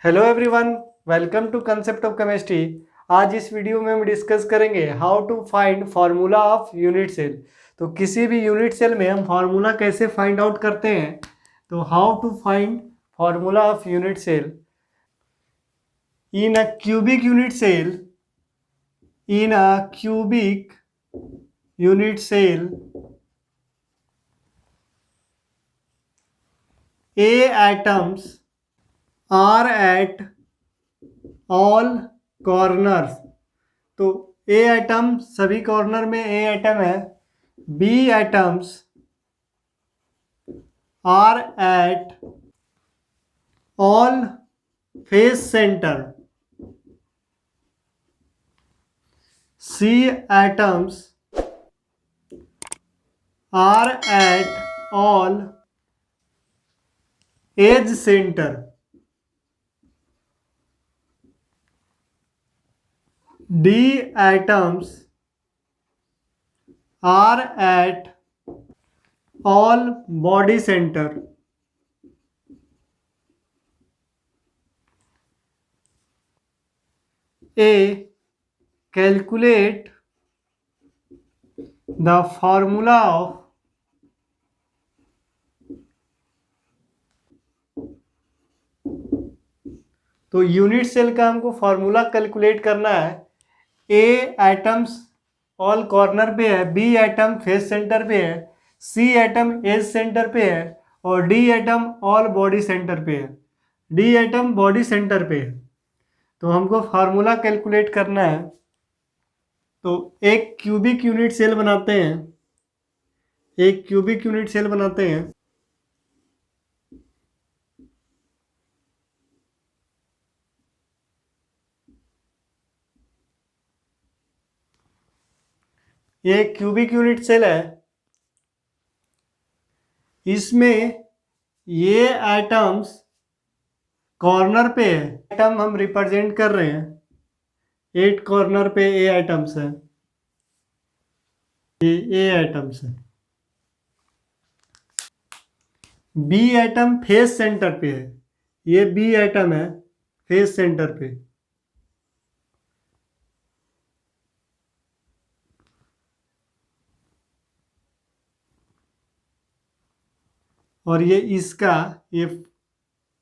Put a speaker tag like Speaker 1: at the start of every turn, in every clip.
Speaker 1: Hello everyone, welcome to concept of chemistry. आज इस video में हम डिस्कस करेंगे how to find formula of unit cell. तो किसी भी यूनिट सेल में हम फार्मूला कैसे फाइंड आउट करते हैं। तो how to find formula of unit cell in a cubic unit cell. In a cubic unit cell, A atoms are at all corners। तो ए एटम सभी कॉर्नर में ए एटम है। B atoms are at all face centre. C atoms are at all edge centre. D atoms are at all body center। A, calculate the formula of तो unit cell का हमको formula calculate करना है। ए atoms all corner पे है, B atom face centre पे है, C atom as centre पे है और D atom all body centre पे है। डी एटम बॉडी सेंटर पे है। तो हमको फार्मूला कैलकुलेट करना है। तो एक क्यूबिक यूनिट सेल बनाते हैं। एक क्यूबिक यूनिट सेल बनाते हैं। ये क्यूबिक यूनिट सेल है। इसमें ये एटम्स कॉर्नर पे है। एटम हम रिप्रेजेंट कर रहे हैं। 8 कॉर्नर पे ए एटम्स है। ये ए एटम्स है। बी एटम फेस सेंटर पे है। ये बी एटम है फेस सेंटर पे। और ये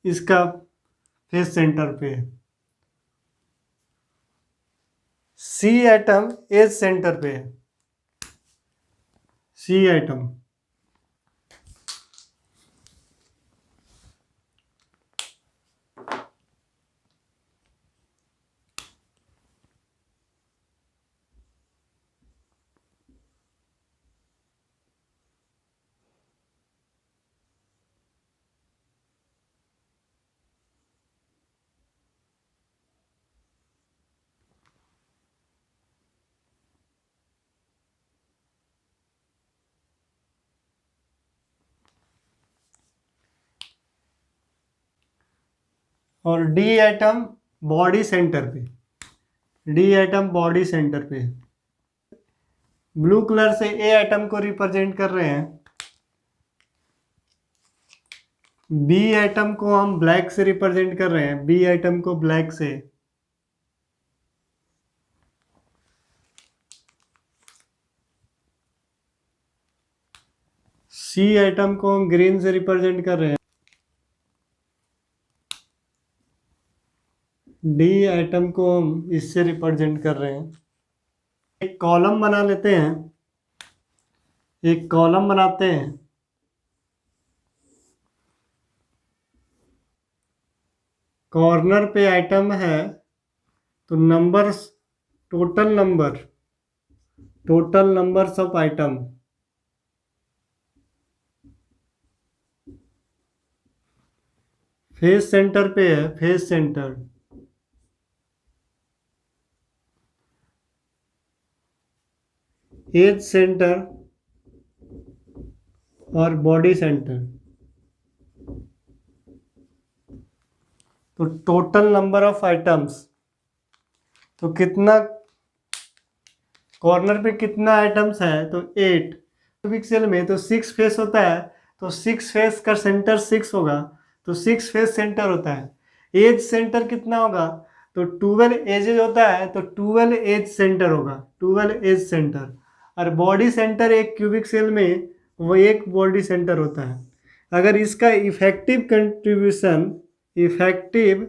Speaker 1: इसका फेस सेंटर पे है। सी एटम एज सेंटर पे है। सी एटम और डी एटम बॉडी सेंटर पे। डी एटम बॉडी सेंटर पे है। ब्लू कलर से ए एटम को रिप्रेजेंट कर रहे हैं। बी एटम को हम ब्लैक से रिप्रेजेंट कर रहे हैं। बी एटम को ब्लैक से। सी एटम को हम ग्रीन से रिप्रेजेंट कर रहे हैं। डी एटम को हम इससे रिप्रेजेंट कर रहे हैं। एक कॉलम बना लेते हैं। एक कॉलम बनाते हैं। कॉर्नर पे आइटम है तो numbers, total numbers of item. Face centre पे है। फेस सेंटर एज सेंटर और बॉडी सेंटर। तो टोटल नंबर ऑफ आइटम्स, तो कितना कॉर्नर पे कितना आइटम्स है तो 8। क्यूबिक सेल में तो 6 फेस होता है। तो 6 फेस का सेंटर 6 होगा। तो 6 फेस सेंटर होता है। एज सेंटर कितना होगा, तो 12 एजेज होता है तो 12 एज सेंटर होगा, 12 एज सेंटर। और बॉडी सेंटर एक क्यूबिक सेल में वो एक बॉडी सेंटर होता है। अगर इसका इफेक्टिव कंट्रीब्यूशन इफेक्टिव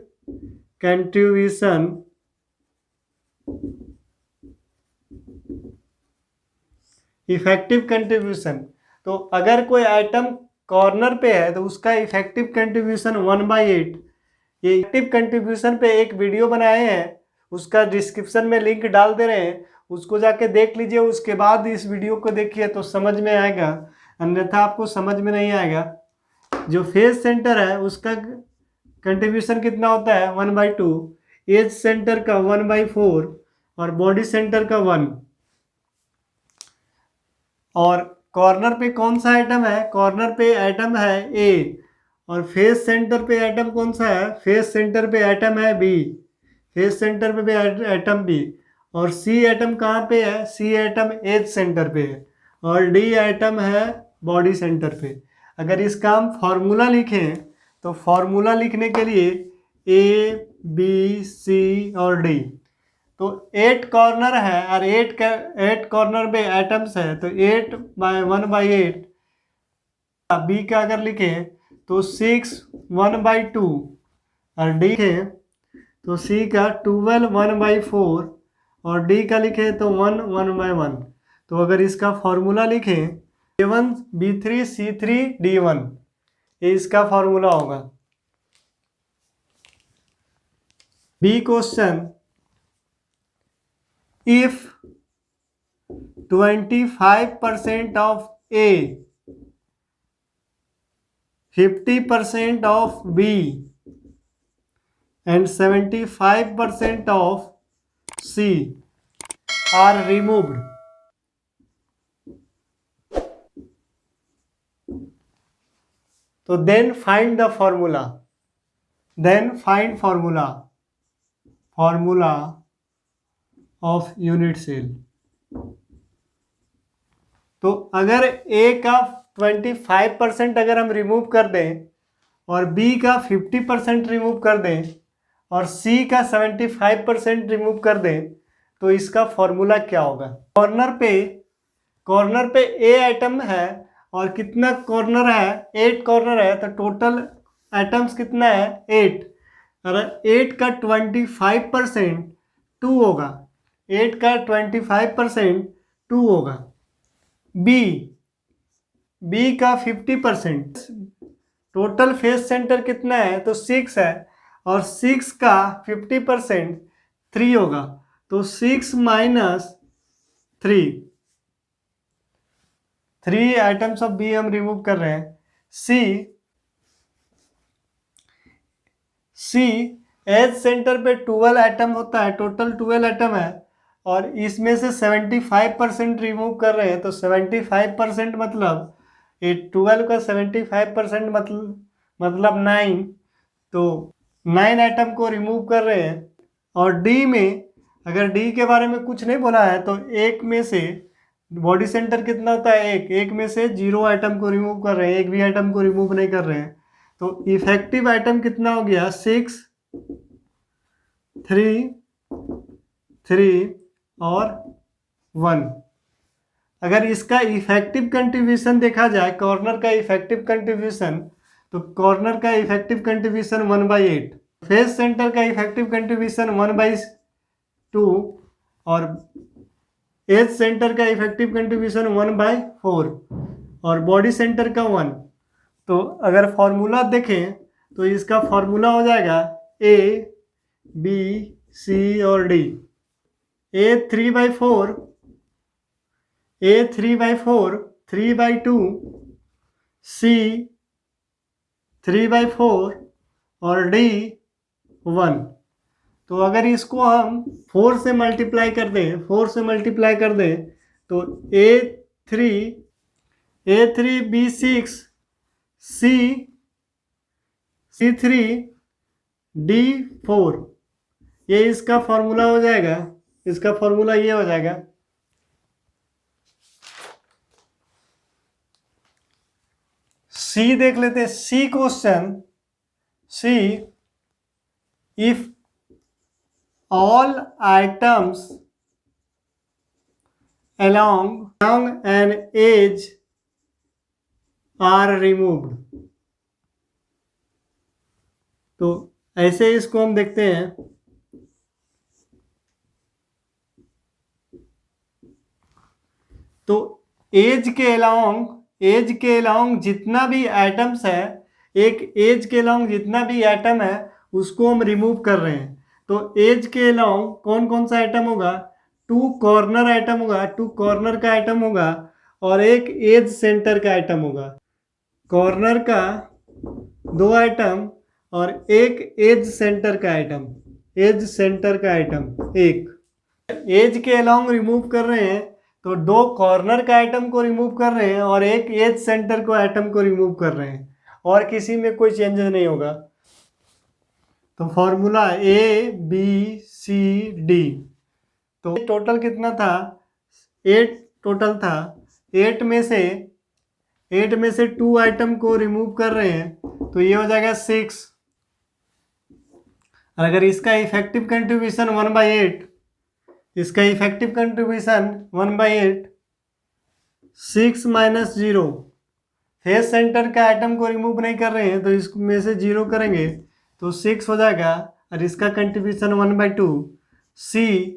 Speaker 1: कंट्रीब्यूशन, तो अगर कोई आइटम कॉर्नर पे है तो उसका इफेक्टिव कंट्रीब्यूशन 1/8। ये इफेक्टिव कंट्रीब्यूशन पे एक वीडियो बनाए हैं, उसका डिस्क्रिप्शन में लिंक डाल दे रहे हैं, उसको जाके देख लीजिए, उसके बाद इस वीडियो को देखिए तो समझ में आएगा, अन्यथा आपको समझ में नहीं आएगा। जो फेस सेंटर है उसका कंट्रीब्यूशन कितना होता है 1/2, एज सेंटर का 1/4 और बॉडी सेंटर का 1। और कॉर्नर पे कौन सा आइटम है, कॉर्नर पे आइटम है ए, और फेस सेंटर पे आइटम कौन सा है, फेस सेंटर पे आइटम है बी, फेस सेंटर पे भी आइटम बी। और सी आइटम कहाँ पे है, सी आइटम एज सेंटर पे है, और डी आइटम है बॉडी सेंटर पे। अगर इसका हम फॉर्मूला लिखें तो फॉर्मूला लिखने के लिए ए बी सी और डी, तो 8 कॉर्नर है और 8 कॉर्नर पे आइटम्स है, तो 8/1/8। बी का अगर लिखें तो 6 1/2, और डी लिखें तो सी का 12 1/4, और डी का लिखें तो 1 1/1। तो अगर इसका फॉर्मूला लिखें A1 B3 C3 D1, ये इसका फॉर्मूला होगा। B question, if 25% of A, 50% of B and 75% of C are removed, तो then find the formula, then find formula of unit cell। तो अगर A का 25% अगर हम रिमूव कर दें और B का 50% रिमूव कर दें और C का 75% रिमूव कर दें तो इसका फॉर्मूला क्या होगा। कॉर्नर पे A आइटम है और कितना कॉर्नर है, 8 कॉर्नर है, तो टोटल आइटम्स कितना है 8। अगर 8 का 25% 2 होगा, 8 का 25% 2 होगा। बी का 50%, टोटल फेस सेंटर कितना है तो 6 है, और 6 का 50% 3 होगा, तो 6 - 3 आइटम्स ऑफ बी हम रिमूव कर रहे हैं। सी एज सेंटर पे 12 आइटम होता है, टोटल 12 आइटम है, और इसमें से 75% रिमूव कर रहे हैं, तो 75% मतलब ये 12 का 75% मतलब 9, तो 9 आइटम को रिमूव कर रहे हैं। और डी में, अगर डी के बारे में कुछ नहीं बोला है तो एक में से बॉडी सेंटर कितना होता है, एक में से 0 आइटम को रिमूव कर रहे हैं, एक भी आइटम को रिमूव नहीं कर रहे हैं, तो इफेक्टिव आइटम कितना हो गया 6 3 और 1। अगर इसका इफेक्टिव कंट्रीब्यूशन देखा जाए, कॉर्नर का इफेक्टिव कंट्रीब्यूशन, तो कॉर्नर का इफेक्टिव कंट्रीब्यूशन 1/8, फेस सेंटर का इफेक्टिव कंट्रीब्यूशन 1/2, और एज सेंटर का इफेक्टिव कंट्रीब्यूशन 1/4, और बॉडी सेंटर का 1। तो अगर फॉर्मूला देखें तो इसका फॉर्मूला हो जाएगा A B C और D। A 3/4, 3/2, C 3/4 और D 1। तो अगर इसको हम 4 से मल्टीप्लाई कर दें तो A3 B6 C3 D4, ये इसका फॉर्मूला हो जाएगा, इसका फॉर्मूला ये हो जाएगा। सी देख लेते हैं, C question, see if all items along an edge are removed। तो ऐसे इसको हम देखते हैं। तो एज के अलोंग जितना भी एटम्स है, एक एज के अलोंग जितना भी एटम है उसको हम रिमूव कर रहे हैं। तो एज के अलोंग कौन कौन सा एटम होगा? 2 कॉर्नर एटम होगा, 2 कॉर्नर का एटम होगा और एक एज सेंटर का एटम होगा। कॉर्नर का 2 एटम और एक एज सेंटर का एटम, एज सेंटर का एटम एक। एज के अलोंग रिमूव कर रहे हैं तो 2 कॉर्नर का एटम को रिमूव कर रहे हैं और एक एज सेंटर को एटम को रिमूव कर रहे हैं, और किसी में कोई चेंजेस नहीं होगा। तो फॉर्मूला ABCD। तो टोटल कितना था? 8 टोटल था। 8 में से 2 आइटम को रिमूव कर रहे हैं तो ये हो जाएगा 6। और अगर इसका इफेक्टिव कंट्रीब्यूशन 1/8, इसका इफेक्टिव कंट्रीब्यूशन 1/8, 6 - 0, फेस सेंटर का एटम को रिमूव नहीं कर रहे हैं तो इसमें से 0 करेंगे तो 6 हो जाएगा, और इसका कंट्रीब्यूशन 1/2। सी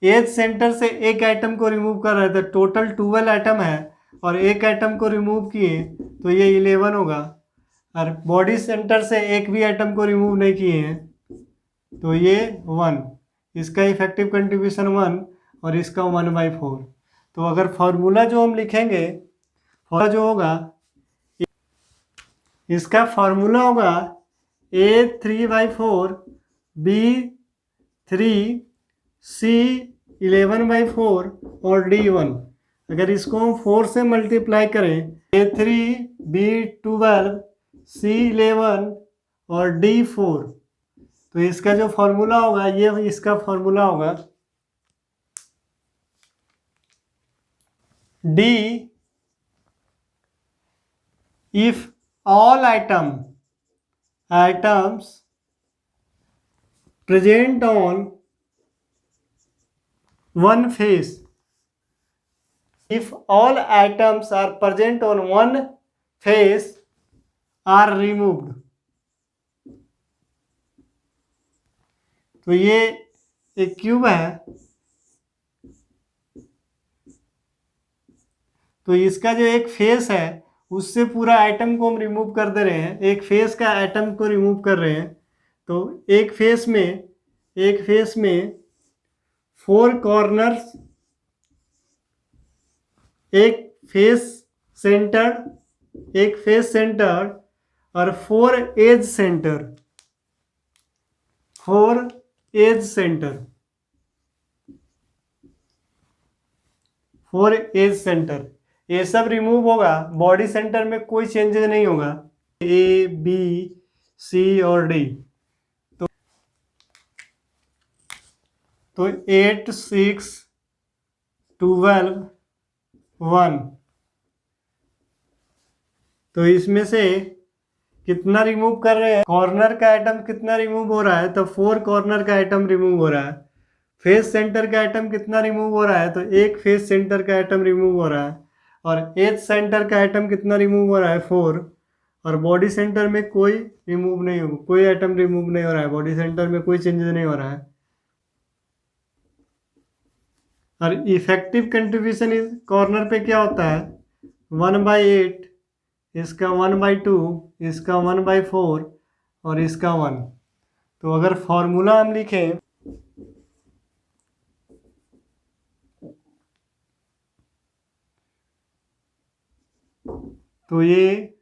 Speaker 1: एज सेंटर से एक एटम को रिमूव कर रहे थे, टोटल 12 एटम है और एक एटम को रिमूव किए तो ये 11 होगा। और बॉडी सेंटर से एक भी एटम को रिमूव नहीं किए हैं तो ये 1। इसका इफेक्टिव कंट्रीब्यूशन 1 और इसका 1/4। तो अगर फॉर्मूला जो हम लिखेंगे, फॉर्मूला जो होगा, इसका फॉर्मूला होगा A 3/4, B 3, C 11/4 और D 1। अगर इसको हम 4 से मल्टीप्लाई करें, A3, B 12, C 11 और D 4, तो इसका जो फॉर्मूला होगा, ये इसका फॉर्मूला होगा D if all items present on one face, if all atoms are present on one face are removed। तो ये एक क्यूब है, तो इसका जो एक फेस है उससे पूरा आइटम को हम रिमूव कर दे रहे हैं, एक फेस का आइटम को रिमूव कर रहे हैं। तो एक फेस में 4 कॉर्नर्स, एक फेस सेंटर और 4 एज सेंटर, 4 एज सेंटर, ये सब रिमूव होगा। बॉडी सेंटर में कोई चेंजेस नहीं होगा। A, B, C और D। तो 8, 6, 12, 1। तो इसमें से कितना रिमूव कर रहे हैं? कॉर्नर का आइटम कितना रिमूव हो रहा है? तो 4 कॉर्नर का आइटम रिमूव हो रहा है। फेस सेंटर का आइटम कितना रिमूव हो रहा है? तो एक फेस सेंटर का आइटम रिमूव हो रहा है। और एज सेंटर का आइटम कितना रिमूव हो रहा है? 4। और बॉडी सेंटर में कोई रिमूव नहीं हो, कोई आइटम रिमूव नहीं हो रहा है, बॉडी सेंटर में कोई चेंजेस नहीं हो रहा है। और इफेक्टिव कंट्रीब्यूशन इस कॉर्नर पे क्या होता है? 1/8, इसका 1/2, इसका 1/4 और इसका 1। तो अगर फॉर्मूला हम लिखें, तो ये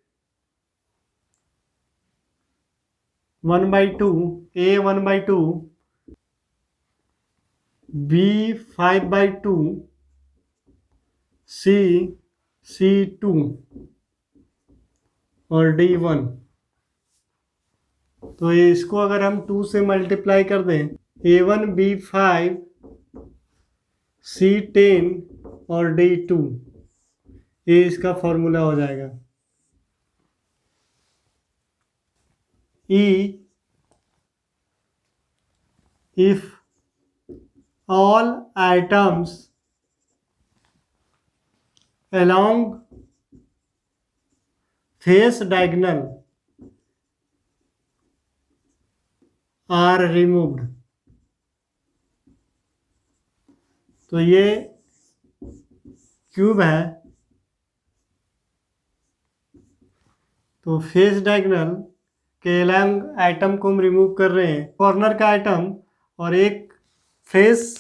Speaker 1: 1/2, A 1/2, B 5/2, C 2 और D 1। तो ये इसको अगर हम 2 से मल्टीप्लाई कर दें, A1 B 5, C 10 और D 2, ये इसका फॉर्मूला हो जाएगा। E if all atoms along face diagonal are removed। तो ये क्यूब है, तो फेस डायगोनल के अलॉन्ग आइटम को हम रिमूव कर रहे हैं, कॉर्नर का आइटम और एक face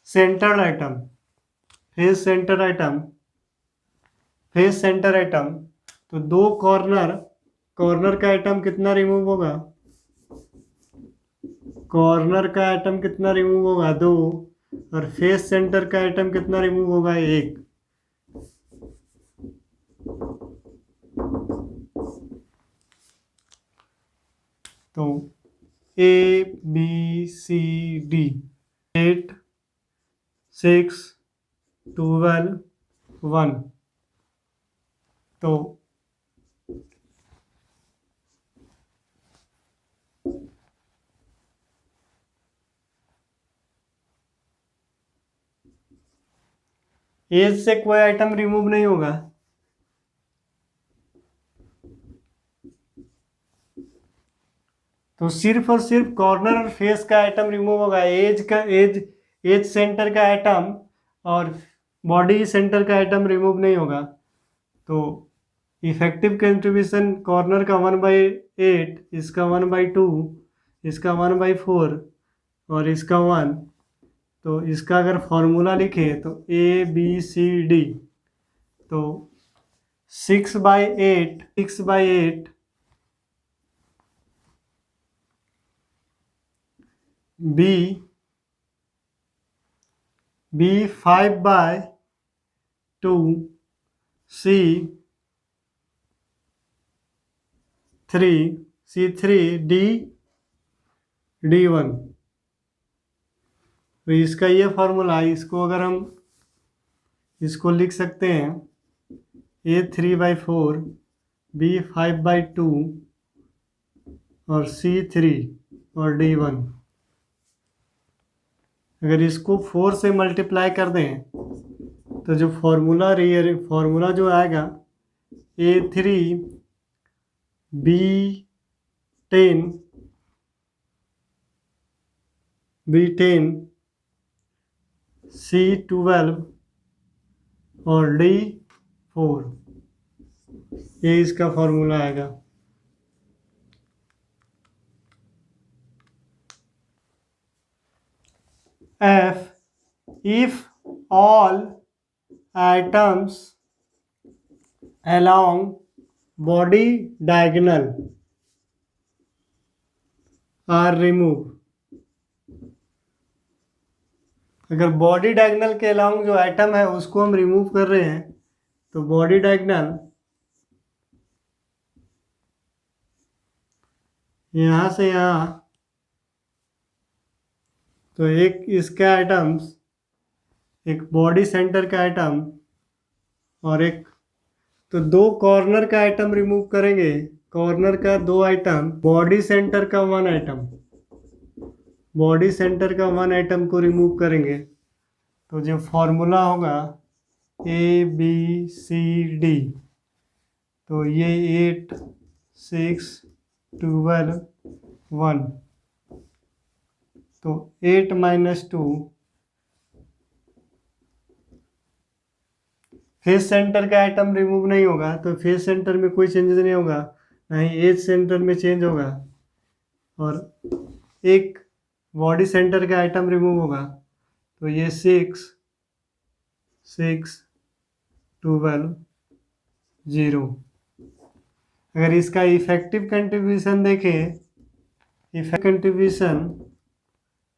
Speaker 1: centred item. Face centre item, face centre item, तो दो कॉर्नर का आइटम कितना रिमूव होगा? कॉर्नर का आइटम कितना रिमूव होगा? 2। और फेस सेंटर का आइटम कितना रिमूव होगा? 1। तो A B C D 8 6 12 1। तो एज से कोई आइटम रिमूव नहीं होगा, तो सिर्फ और सिर्फ कॉर्नर और फेस का आइटम रिमूव होगा। एज सेंटर का आइटम और बॉडी सेंटर का आइटम रिमूव नहीं होगा। तो इफेक्टिव कंट्रीब्यूशन कॉर्नर का 1/8, इसका 1/2, इसका 1/4 और इसका 1। तो इसका अगर फॉर्मूला लिखे तो ABCD, तो 6/8 B 5/2 C3 D1। तो इसका ये फॉर्मूला, इसको अगर हम इसको लिख सकते हैं A3/4 B 5/2 और C3 और D1। अगर इसको 4 से मल्टीप्लाई कर दें तो जो फॉर्मूला जो आएगा A3 B10 C12 और D4, ये इसका फॉर्मूला आएगा। F if all atoms along body diagonal are removed। अगर बॉडी डायगोनल के अलॉन्ग जो आइटम है उसको हम रिमूव कर रहे हैं, तो बॉडी डायगोनल यहाँ से यहाँ, तो एक इसका आइटम्स, एक बॉडी सेंटर का आइटम और एक, तो 2 कॉर्नर का आइटम रिमूव करेंगे। कॉर्नर का 2 आइटम, बॉडी सेंटर का 1 आइटम, बॉडी सेंटर का 1 आइटम को रिमूव करेंगे। तो जो फॉर्मूला होगा ABCD, तो ये 8 6 12 1, तो 8 - 2, फेस सेंटर का आइटम रिमूव नहीं होगा, तो फेस सेंटर में कोई चेंजेस नहीं होगा, ना ही एज सेंटर में चेंज होगा, और एक बॉडी सेंटर का आइटम रिमूव होगा। तो ये 6 6 12 0। अगर इसका इफेक्टिव कंट्रीब्यूशन देखें, इफेक्टिव कंट्रीब्यूशन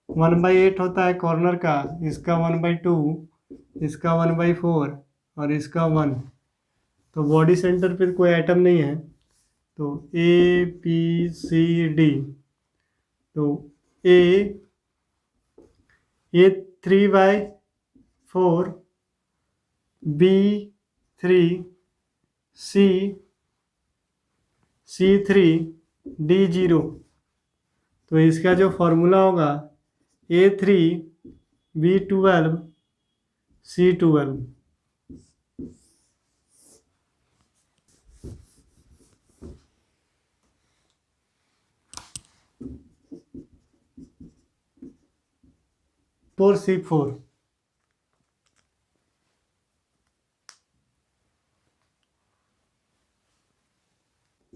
Speaker 1: 1/8 होता है कॉर्नर का, इसका 1/2, इसका 1/4 और इसका 1। तो बॉडी सेंटर पे कोई आइटम नहीं है, तो ABCD, तो A 3/4 B 3 C 3 D 0। तो इसका जो फॉर्मूला होगा A3B12C12। C4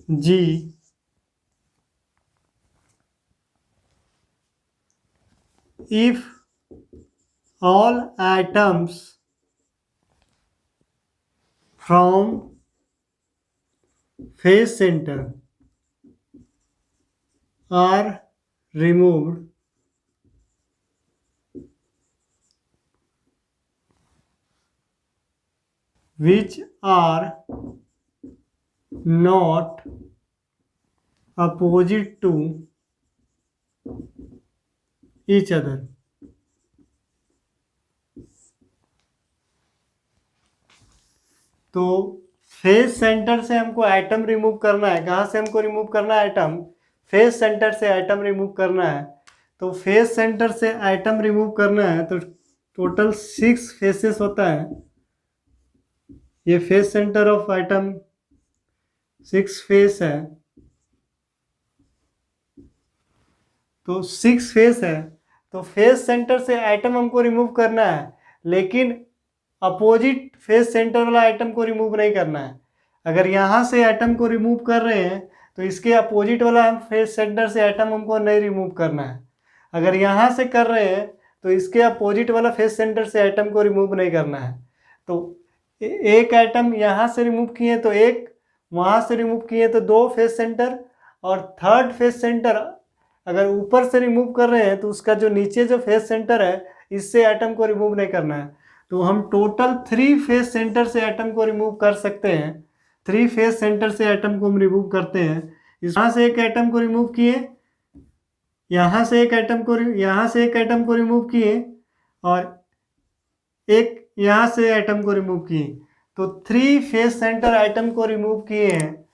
Speaker 1: G if all atoms from phase center are removed, which are not opposite to each other। तो फेज सेंटर से हमको एटम रिमूव करना है। कहाँ से हमको रिमूव करना है एटम? फेज सेंटर से एटम रिमूव करना है। तो फेज सेंटर से एटम रिमूव करना है तो टोटल 6 फेसेस होता है। ये phase centre of atom 6 face है। तो 6 फेस है, तो फेज सेंटर से एटम हमको रिमूव करना है, लेकिन अपोजिट फेज सेंटर वाला एटम को रिमूव नहीं करना है। अगर यहाँ से एटम को रिमूव कर रहे हैं तो इसके अपोजिट वाला फेज सेंटर से एटम हमको नहीं रिमूव करना है। अगर यहाँ से कर रहे हैं तो इसके अपोजिट वाला फेज सेंटर से एटम को रिमूव नहीं करना है। तो एक एटम यहाँ से रिमूव किए तो एक, वहाँ से रिमूव किए तो 2 फेज सेंटर, और थर्ड फेज सेंटर अगर ऊपर से रिमूव कर रहे हैं तो उसका जो नीचे जो फेज सेंटर है इससे एटम को रिमूव नहीं करना है। तो हम टोटल 3 फेज सेंटर से एटम को रिमूव कर सकते हैं। 3 फेज सेंटर से एटम को हम रिमूव करते हैं। यहाँ से एक एटम को रिमूव किए, यहाँ से एक एटम को, यहाँ से एक एटम को रिमूव किए, और एक यहाँ से एटम को रिमूव किए। तो 3 फेज सेंटर एटम को रिमूव किए हैं।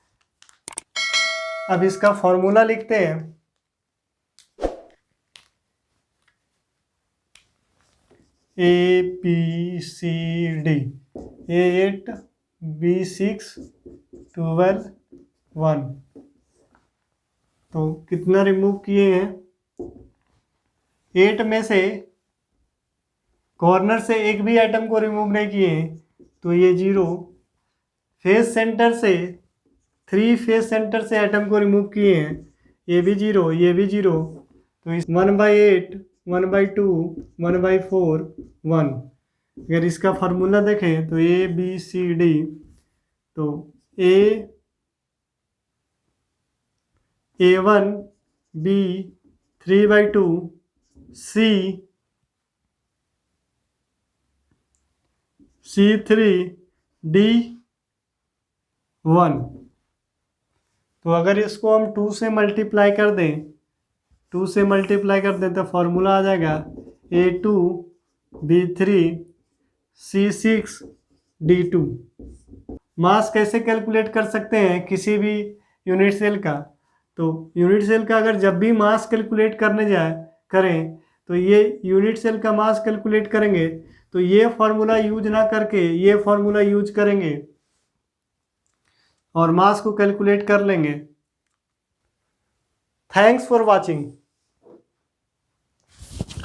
Speaker 1: अब इसका फॉर्मूला लिखते हैं। ABCD, A8 B6 12 1। तो कितना रिमूव किए हैं? 8 में से कॉर्नर से एक भी एटम को रिमूव नहीं किए तो ये 0। फेज सेंटर से 3 फेज सेंटर से एटम को रिमूव किए हैं, ये भी 0, ये भी 0। तो इस 1/8 1/2 1/4 1। अगर इसका फार्मूला देखें तो ABCD, तो A1 B 3/2 C3 D1। तो अगर इसको हम 2 से मल्टीप्लाई कर दें, 2 से मल्टीप्लाई कर दें तो फॉर्मूला आ जाएगा A2 B3 C6 D2। मास कैसे कैलकुलेट कर सकते हैं किसी भी यूनिट सेल का? तो यूनिट सेल का अगर जब भी मास कैलकुलेट करने करें तो ये यूनिट सेल का मास कैलकुलेट करेंगे तो ये फॉर्मूला यूज ना करके ये फॉर्मूला यूज करेंगे और मास को कैलकुलेट कर लेंगे। Thanks for watching.